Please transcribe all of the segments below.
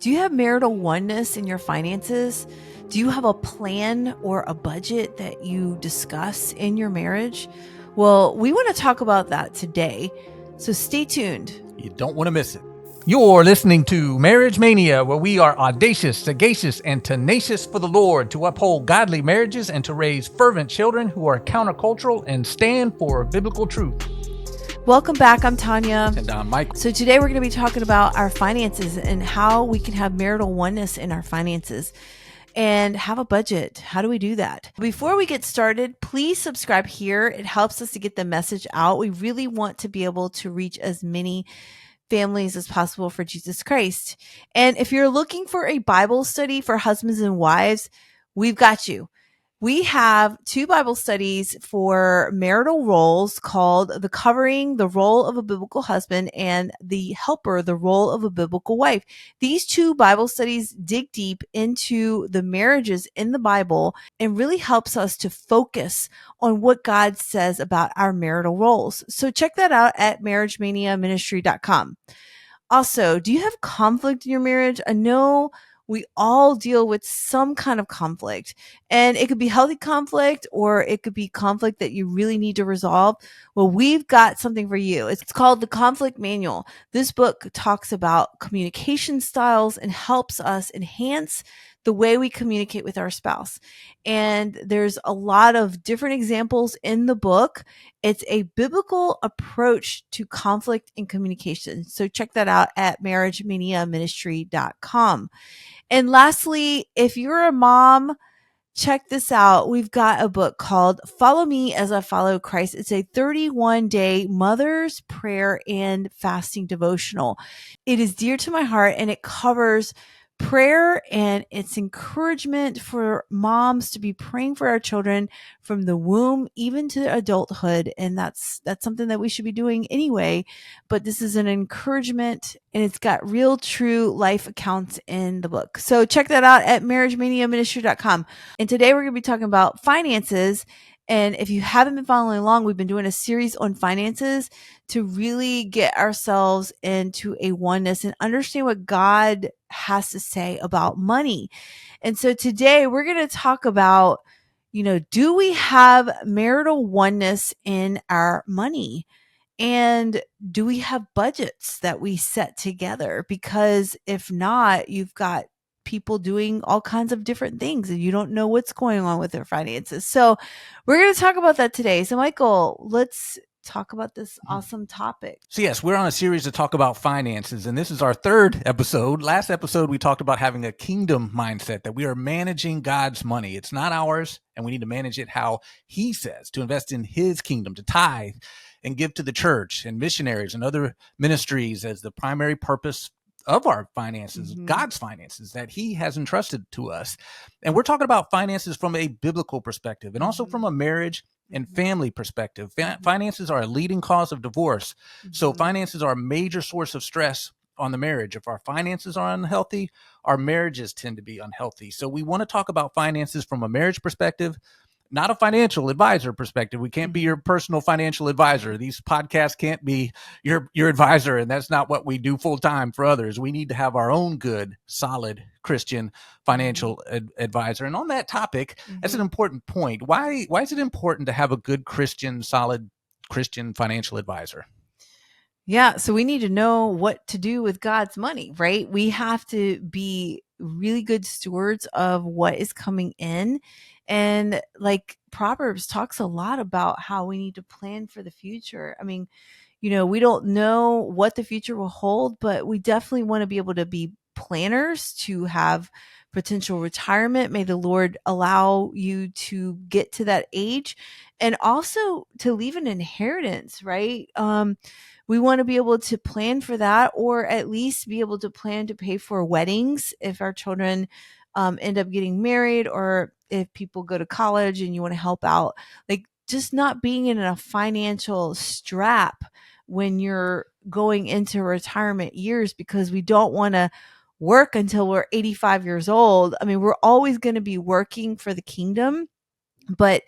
Do you have marital oneness in your finances? Do you have a plan or a budget that you discuss in your marriage? Well, we want to talk about that today. So stay tuned. You don't want to miss it. You're listening to Marriage Mania, where we are audacious, sagacious, and tenacious for the Lord to uphold godly marriages and to raise fervent children who are countercultural and stand for biblical truth. Welcome back. I'm Tania. And I'm Michael. So today we're going to be talking about our finances and how we can have marital oneness in our finances and have a budget. How do we do that? Before we get started, please subscribe here. It helps us to get the message out. We really want to be able to reach as many families as possible for Jesus Christ. And if you're looking for a Bible study for husbands and wives, we've got you. We have 2 Bible studies for marital roles called The Covering, the Role of a Biblical Husband, and The Helper, the Role of a Biblical Wife. These 2 Bible studies dig deep into the marriages in the Bible and really helps us to focus on what God says about our marital roles. So check that out at marriagemaniaministry.com. Also, do you have conflict in your marriage? I know we all deal with some kind of conflict, and it could be healthy conflict or it could be conflict that you really need to resolve. Well, we've got something for you. It's called the Conflict Manual. This book talks about communication styles and helps us enhance the way we communicate with our spouse. And there's a lot of different examples in the book. It's a biblical approach to conflict and communication. So check that out at marriagemaniaministry.com. And lastly, if you're a mom, check this out. We've got a book called Follow Me as I Follow Christ. It's a 31-day mother's prayer and fasting devotional. It is dear to my heart, and it covers prayer and it's encouragement for moms to be praying for our children from the womb even to adulthood. And that's something that we should be doing anyway. But this is an encouragement, and it's got real true life accounts in the book. So check that out at marriagemaniaministry.com. And today we're going to be talking about finances. And if you haven't been following along, we've been doing a series on finances to really get ourselves into a oneness and understand what God has to say about money. And so today we're going to talk about, do we have marital oneness in our money? And do we have budgets that we set together? Because if not, you've got people doing all kinds of different things and you don't know what's going on with their finances. So we're going to talk about that today. So Michael, let's talk about this awesome topic. So yes, we're on a series to talk about finances, and this is our 3rd episode. Last episode, we talked about having a kingdom mindset, that we are managing God's money. It's not ours, and we need to manage it how He says, to invest in His kingdom, to tithe and give to the church and missionaries and other ministries as the primary purpose of our finances, God's finances that He has entrusted to us. And we're talking about finances from a biblical perspective and also from a marriage and family perspective. Finances are a leading cause of divorce. So finances are a major source of stress on the marriage. If our finances are unhealthy, our marriages tend to be unhealthy. So we want to talk about finances from a marriage perspective, not a financial advisor perspective. We can't be your personal financial advisor. These podcasts can't be your advisor, and that's not what we do full time for others. We need to have our own good, solid Christian financial advisor. And on that topic, that's an important point. Why is it important to have a good Christian, solid Christian financial advisor? Yeah, so we need to know what to do with God's money, right? We have to be really good stewards of what is coming in. And like Proverbs talks a lot about how we need to plan for the future. I mean, we don't know what the future will hold, but we definitely want to be able to be planners to have potential retirement. May the Lord allow you to get to that age, and also to leave an inheritance, right? We want to be able to plan for that, or at least be able to plan to pay for weddings if our children end up getting married, or if people go to college and you want to help out. Like, just not being in a financial strap when you're going into retirement years, because we don't want to work until we're 85 years old. I mean, we're always going to be working for the kingdom, but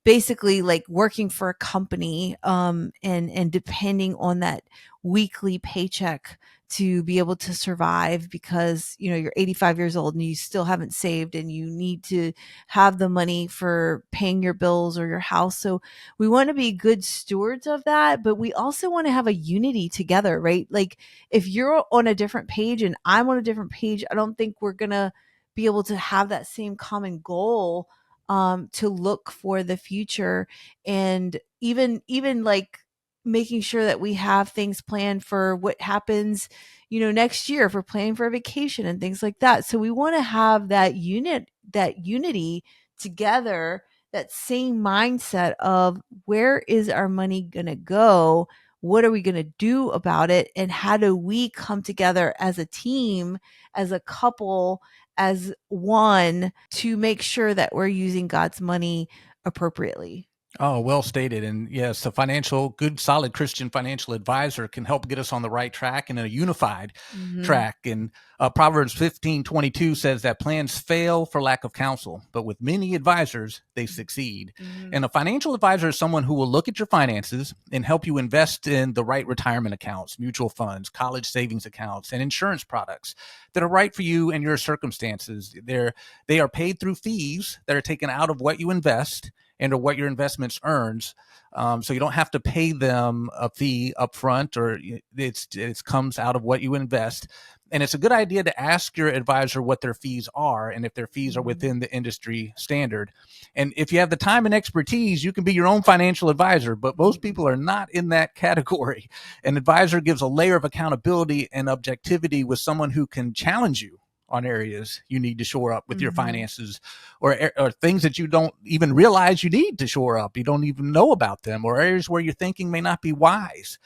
basically like working for a company and depending on that weekly paycheck to be able to survive because, you're 85 years old and you still haven't saved and you need to have the money for paying your bills or your house. So we want to be good stewards of that, but we also want to have a unity together, right? Like if you're on a different page and I'm on a different page, I don't think we're going to be able to have that same common goal to look for the future. And even like making sure that we have things planned for what happens, next year, if we're planning for a vacation and things like that. So we want to have that unity together, that same mindset of where is our money going to go? What are we going to do about it? And how do we come together as a team, as a couple, as one to make sure that we're using God's money appropriately? Oh, well stated. And yes, a good, solid Christian financial advisor can help get us on the right track and a unified track. And Proverbs 15:22 says that plans fail for lack of counsel, but with many advisors, they succeed. And a financial advisor is someone who will look at your finances and help you invest in the right retirement accounts, mutual funds, college savings accounts, and insurance products that are right for you and your circumstances. They are paid through fees that are taken out of what you invest and or what your investments earns. So you don't have to pay them a fee up front, or it comes out of what you invest. And it's a good idea to ask your advisor what their fees are and if their fees are within the industry standard. And if you have the time and expertise, you can be your own financial advisor, but most people are not in that category. An advisor gives a layer of accountability and objectivity with someone who can challenge you on areas you need to shore up with your finances, or things that you don't even realize you need to shore up. You don't even know about them, or areas where your thinking may not be wise.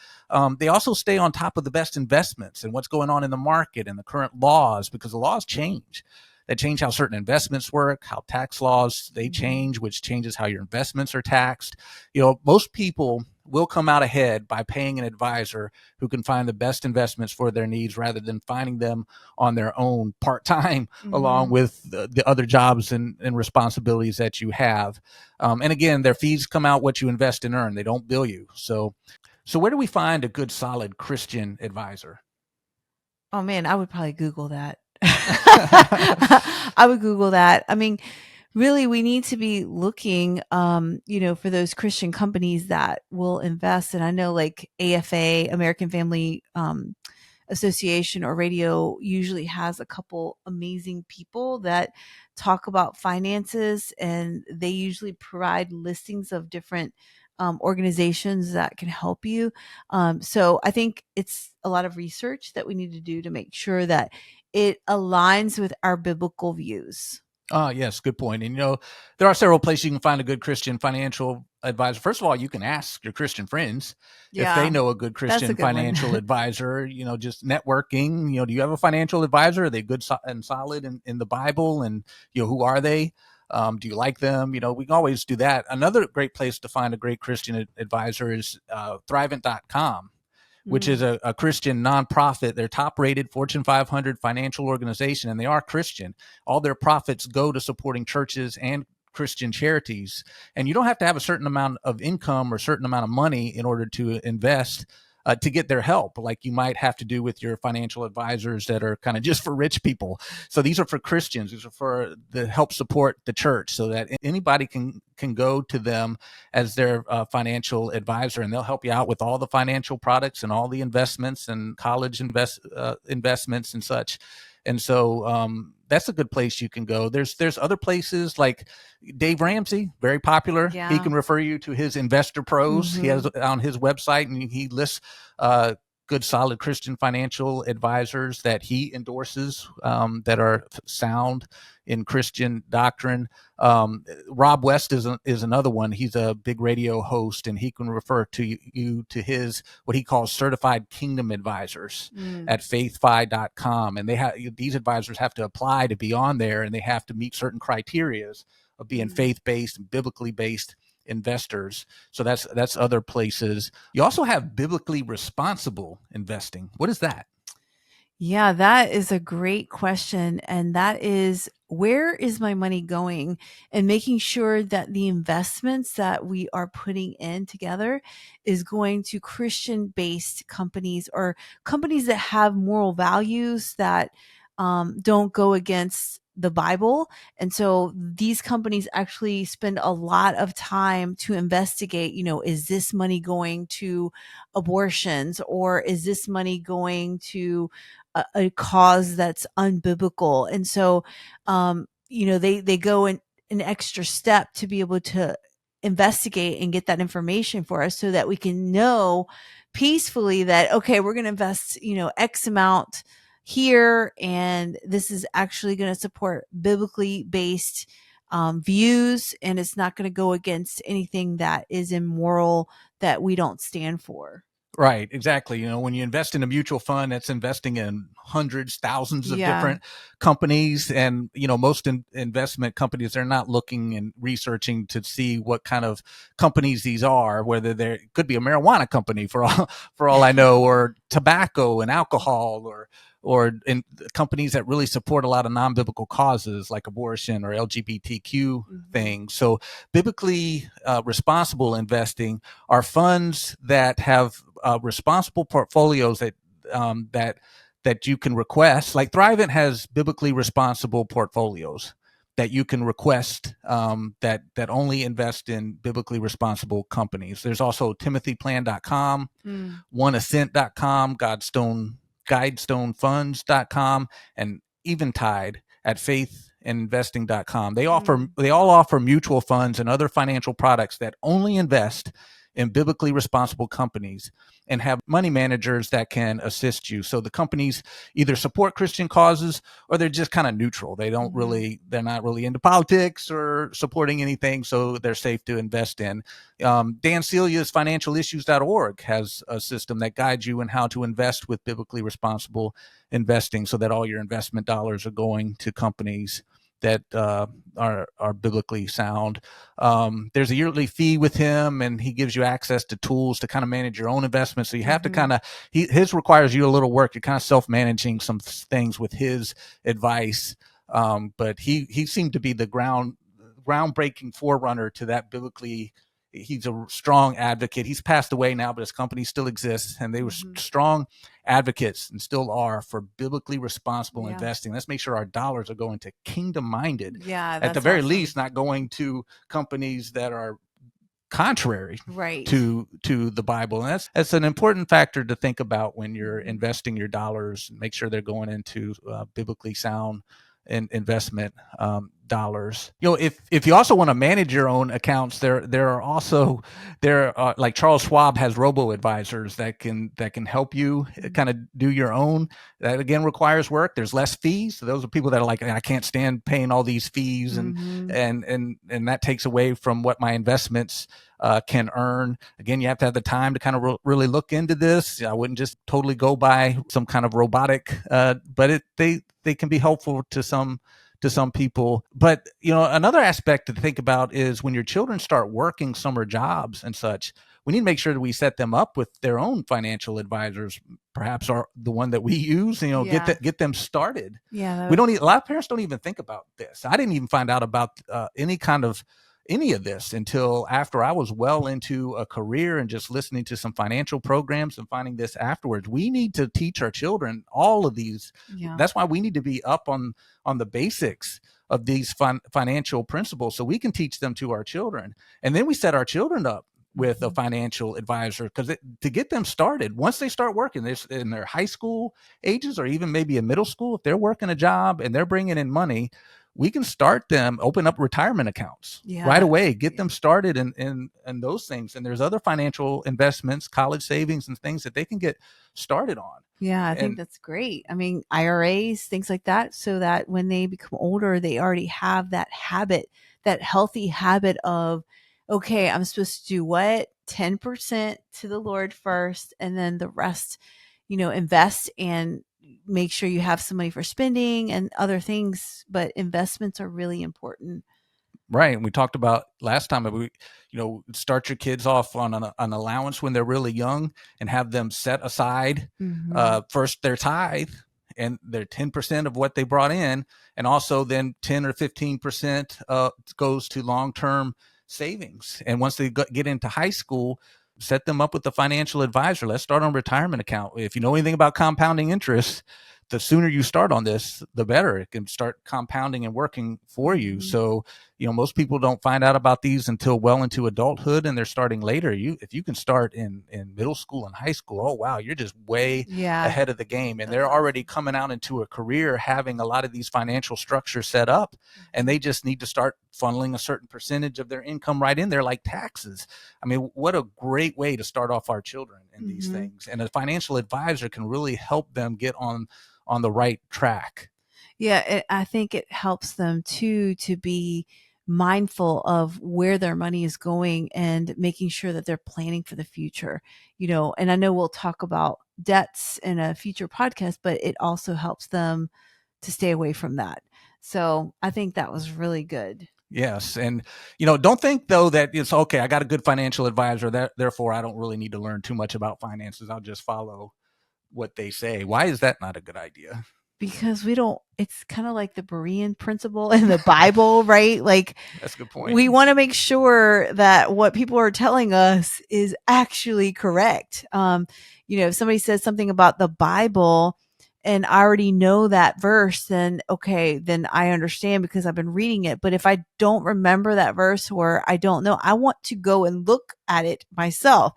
They also stay on top of the best investments and what's going on in the market and the current laws, because the laws change. They change how certain investments work, how tax laws, they change, which changes how your investments are taxed. Most people will come out ahead by paying an advisor who can find the best investments for their needs rather than finding them on their own part-time, along with the other jobs and responsibilities that you have. And again, their fees come out what you invest and earn. They don't bill you. So where do we find a good, solid Christian advisor? Oh man, I would probably Google that. I would Google that. I mean, really, we need to be looking, for those Christian companies that will invest. And I know like AFA, American Family Association, or radio usually has a couple amazing people that talk about finances, and they usually provide listings of different organizations that can help you. So I think it's a lot of research that we need to do to make sure that it aligns with our biblical views. Yes, good point. And, there are several places you can find a good Christian financial advisor. First of all, you can ask your Christian friends if they know a good Christian financial advisor, just networking. Do you have a financial advisor? Are they good and solid in the Bible? And, who are they? Do you like them? We can always do that. Another great place to find a great Christian advisor is Thrivent.com, which is a Christian nonprofit. They're top rated Fortune 500 financial organization, and they are Christian. All their profits go to supporting churches and Christian charities. And you don't have to have a certain amount of income or a certain amount of money in order to invest to get their help, like you might have to do with your financial advisors that are kind of just for rich people. So these are for Christians. These are for the help support the church, so that anybody can go to them as their financial advisor, and they'll help you out with all the financial products and all the investments and college investments and such. And so that's a good place you can go. There's other places like Dave Ramsey, very popular. Yeah. He can refer you to his Investor Pros. He has on his website, and he lists good, solid Christian financial advisors that he endorses that are sound in Christian doctrine. Rob West is another one. He's a big radio host, and he can refer to you to his what he calls certified kingdom advisors at faithfi.com. And these advisors have to apply to be on there, and they have to meet certain criteria of being faith-based and biblically based investors. So that's other places. You also have biblically responsible investing. What is that? Yeah, that is a great question. And that is, where is my money going? And making sure that the investments that we are putting in together is going to Christian based companies, or companies that have moral values that don't go against the Bible. And so these companies actually spend a lot of time to investigate, is this money going to abortions, or is this money going to a cause that's unbiblical? And so, they go in an extra step to be able to investigate and get that information for us, so that we can know peacefully that, okay, we're going to invest, X amount here, and this is actually going to support biblically based views, and it's not going to go against anything that is immoral that we don't stand for. Right, exactly. When you invest in a mutual fund, that's investing in hundreds, thousands of Yeah. different companies. And, most investment companies, they're not looking and researching to see what kind of companies these are, whether they could be a marijuana company for all I know, or tobacco and alcohol, or in companies that really support a lot of non-biblical causes like abortion or LGBTQ things. So biblically responsible investing are funds that have responsible portfolios that you can request. Like Thrivent has biblically responsible portfolios that you can request, that only invest in biblically responsible companies. There's also timothyplan.com, oneascent.com, guidestonefunds.com, and Eventide at faithandinvesting.com. They all offer mutual funds and other financial products that only invest in biblically responsible companies and have money managers that can assist you. So the companies either support Christian causes, or they're just kind of neutral. They're not really into politics or supporting anything, so they're safe to invest in. Dan Celia's financialissues.org has a system that guides you in how to invest with biblically responsible investing, so that all your investment dollars are going to companies that are biblically sound. There's a yearly fee with him, and he gives you access to tools to kind of manage your own investments. So you have to kind of, his requires you a little work. You're kind of self-managing some things with his advice. But he seemed to be the groundbreaking forerunner to that biblically. He's a strong advocate. He's passed away now, but his company still exists, and they were strong advocates and still are for biblically responsible investing. Let's make sure our dollars are going to kingdom-minded. Yeah, at the very least, not going to companies that are contrary to the Bible. And that's an important factor to think about when you're investing your dollars. Make sure they're going into biblically sound investment dollars. If you also want to manage your own accounts, there are like Charles Schwab has robo advisors that can help you kind of do your own. That again requires work. There's less fees. So those are people that are like, I can't stand paying all these fees, and that takes away from what my investments can earn. Again, you have to have the time to kind of really look into this. I wouldn't just totally go by some kind of robotic, but they can be helpful to some people. But another aspect to think about is when your children start working summer jobs and such, we need to make sure that we set them up with their own financial advisors, perhaps the one that we use. Get them started. Yeah, a lot of parents don't even think about this. I didn't even find out about any of this until after I was well into a career and just listening to some financial programs and finding this afterwards. We need to teach our children all of these. That's why we need to be up on the basics of these financial principles, so we can teach them to our children. And then we set our children up with a financial advisor, because to get them started, once they start working in their high school ages, or even maybe in middle school, if they're working a job and they're bringing in money, we can start them, open up retirement accounts right away, get them started in those things. And there's other financial investments, college savings, and things that they can get started on. Yeah, I think that's great. I mean, IRAs, things like that, so that when they become older, they already have that habit, that healthy habit of, okay, I'm supposed to do what? 10% to the Lord first, and then the rest, invest, and make sure you have some money for spending and other things. But investments are really important. Right. And we talked about last time that start your kids off on an allowance when they're really young, and have them set aside first their tithe, and they're 10% of what they brought in. And also then 10 or 15% goes to long-term savings. And once they get into high school, set them up with a financial advisor. Let's start on retirement account. If you know anything about compounding interest, the sooner you start on this, the better. It can start compounding and working for you. So, most people don't find out about these until well into adulthood, and they're starting later. If you can start in middle school and high school, oh wow, you're just way ahead of the game. And they're already coming out into a career having a lot of these financial structures set up, and they just need to start funneling a certain percentage of their income right in there, like taxes. I mean, what a great way to start off our children in these things. And a financial advisor can really help them get on the right track. Yeah, I think it helps them too to be mindful of where their money is going and making sure that they're planning for the future. And I know we'll talk about debts in a future podcast, but it also helps them to stay away from that. So I think that was really good. Yes. And, don't think, though, that it's okay, I got a good financial advisor, therefore I don't really need to learn too much about finances. I'll just follow what they say. Why is that not a good idea? Because it's kind of like the Berean principle in the Bible, right? Like, that's a good point. We want to make sure that what people are telling us is actually correct. If somebody says something about the Bible and I already know that verse, then I understand because I've been reading it. But if I don't remember that verse or I don't know, I want to go and look at it myself.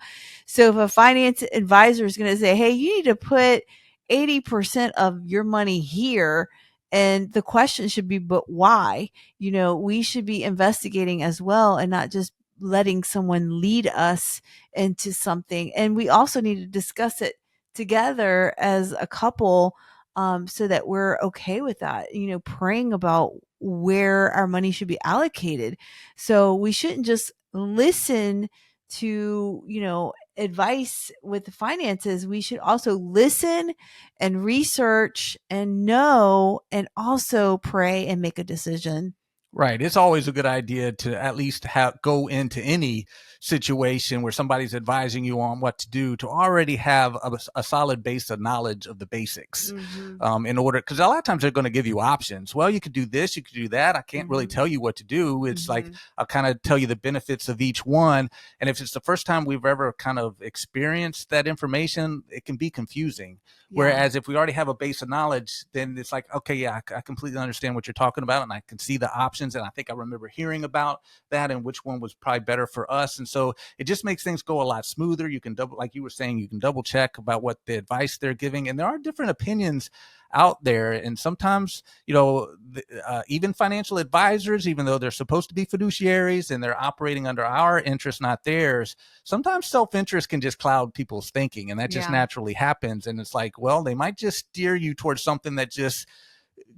So if a finance advisor is going to say, hey, you need to put 80% of your money here, and the question should be, but why? We should be investigating as well and not just letting someone lead us into something. And we also need to discuss it together as a couple, so that we're okay with that, praying about where our money should be allocated. So we shouldn't just listen to, advice with the finances. We should also listen and research and know, and also pray and make a decision. Right. It's always a good idea to at least go into any situation where somebody's advising you on what to do, to already have a solid base of knowledge of the basics, in order, because a lot of times they're going to give you options. Well, you could do this, you could do that. I can't really tell you what to do. It's like, I'll kind of tell you the benefits of each one. And if it's the first time we've ever kind of experienced that information, it can be confusing. Yeah. Whereas if we already have a base of knowledge, then it's like, okay, yeah, I completely understand what you're talking about, and I can see the options. And I think I remember hearing about that and which one was probably better for us. And so it just makes things go a lot smoother. You can like you were saying, you can double check about what the advice they're giving. And there are different opinions out there. And sometimes, even financial advisors, even though they're supposed to be fiduciaries and they're operating under our interest, not theirs, sometimes self-interest can just cloud people's thinking. And that just naturally happens. And it's like, well, they might just steer you towards something that just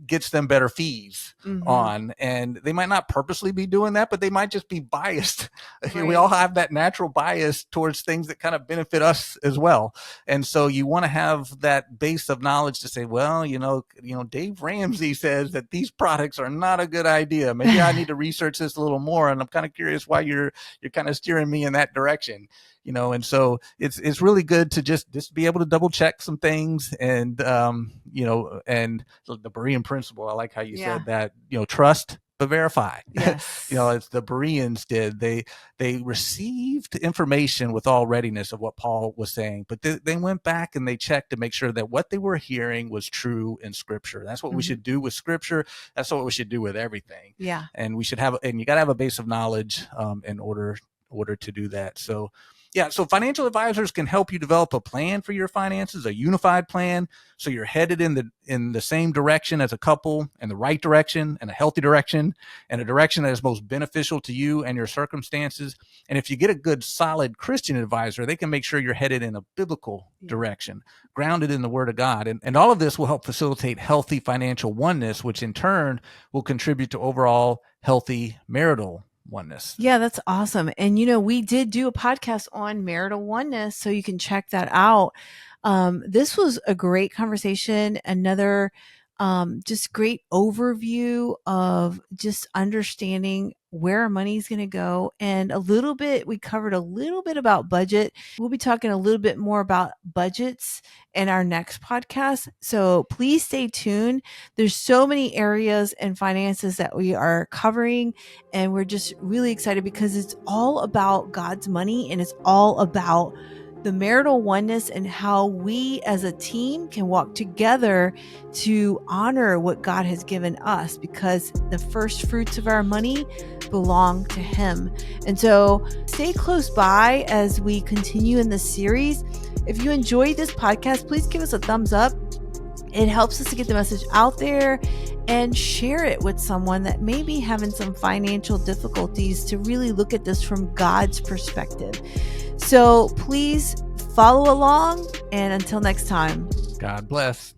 gets them better fees on, and they might not purposely be doing that, but they might just be biased. Right. We all have that natural bias towards things that kind of benefit us as well. And so you want to have that base of knowledge to say, well, Dave Ramsey says that these products are not a good idea. Maybe I need to research this a little more. And I'm kind of curious why you're kind of steering me in that direction. And so it's really good to just be able to double check some things, and and the Berean principle. I like how you said that. Trust but verify. Yes. As the Bereans did, they received information with all readiness of what Paul was saying, but they went back and they checked to make sure that what they were hearing was true in Scripture. That's what we should do with Scripture. That's what we should do with everything. Yeah. And we should and you got to have a base of knowledge in order to do that. So. Yeah, so financial advisors can help you develop a plan for your finances, a unified plan, so you're headed in the same direction as a couple, in the right direction, and a healthy direction, and a direction that is most beneficial to you and your circumstances. And if you get a good, solid Christian advisor, they can make sure you're headed in a biblical direction, grounded in the Word of God. And all of this will help facilitate healthy financial oneness, which in turn will contribute to overall healthy marital oneness. Yeah, that's awesome. And, we did do a podcast on marital oneness, so you can check that out. This was a great conversation. Another just great overview of just understanding where our money is going to go. And we covered a little bit about budget. We'll be talking a little bit more about budgets in our next podcast. So please stay tuned. There's so many areas and finances that we are covering. And we're just really excited because it's all about God's money, and it's all about the marital oneness and how we as a team can walk together to honor what God has given us, because the first fruits of our money belong to Him. And so stay close by as we continue in this series. If you enjoyed this podcast, please give us a thumbs up. It helps us to get the message out there, and share it with someone that may be having some financial difficulties to really look at this from God's perspective. So please follow along, and until next time, God bless.